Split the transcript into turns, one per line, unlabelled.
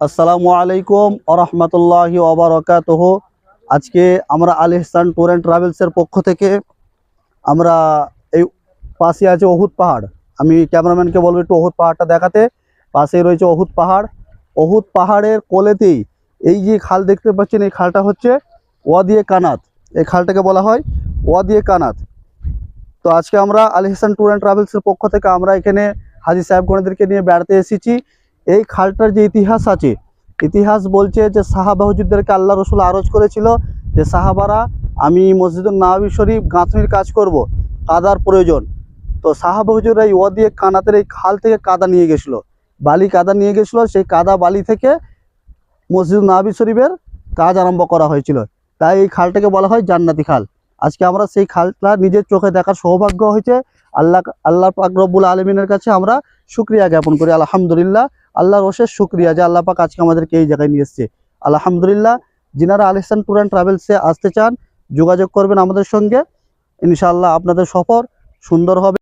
আসসালামু আলাইকুম আরহামতুল্লাহি ওয়াবারাকাতুহু। আজকে আমরা আল ইহসান ট্যুর অ্যান্ড ট্রাভেলসের পক্ষ থেকে আমরা এই পাশে আছে অহুদ পাহাড়। আমি ক্যামেরাম্যানকে বলবো একটু অহুদ পাহাড়টা দেখাতে। পাশেই রয়েছে অহুদ পাহাড়। অহুদ পাহাড়ের কোলেতেই এই যে খাল দেখতে পাচ্ছেন, এই খালটা হচ্ছে ওয়াদিয়ে কানাত। এই খালটাকে বলা হয় ওয়াদিয়ে কানাত। তো আজকে আমরা আল ইহসান ট্যুর অ্যান্ড ট্রাভেলসের পক্ষ থেকে আমরা এখানে হাজি সাহেবগণদেরকে নিয়ে বেড়াতে এসেছি। এই খালটার যে ইতিহাস আছে, ইতিহাস বলছে যে সাহাবা হুজুরদেরকে আল্লাহ রসুল আরজ করেছিল যে সাহাবারা, আমি মসজিদুল নববী শরীফ গাঁথনির কাজ করব, কাদার প্রয়োজন। তো সাহাবা হুজুররা এই ওয়াদিয়ে কানাতের এই খাল থেকে কাদা নিয়ে গেছিলো, বালি কাদা নিয়ে গেছিলো। সেই কাদা বালি থেকে মসজিদুল নববী শরীফের কাজ আরম্ভ করা হয়েছিল। তাই এই খালটাকে বলা হয় জান্নাতি খাল। আজকে আমরা সেই খালটা নিজের চোখে দেখার সৌভাগ্য হয়েছে। আল্লাহ পাক রব্বুল আলমিনের কাছে আমরা শুকরিয়া জ্ঞাপন করি। আলহামদুলিল্লাহ, আল্লাহর অশেষ শুকরিয়া যে আল্লাহ পাক আজকে আমাদেরকে এই জায়গায় নিয়ে এসছে। আলহামদুলিল্লাহ। যিনারা আল ইহসান ট্যুর অ্যান্ড ট্রাভেলসে আসতে চান, যোগাযোগ করবেন আমাদের সঙ্গে। ইনশাআল্লাহ আপনাদের সফর সুন্দর হবে।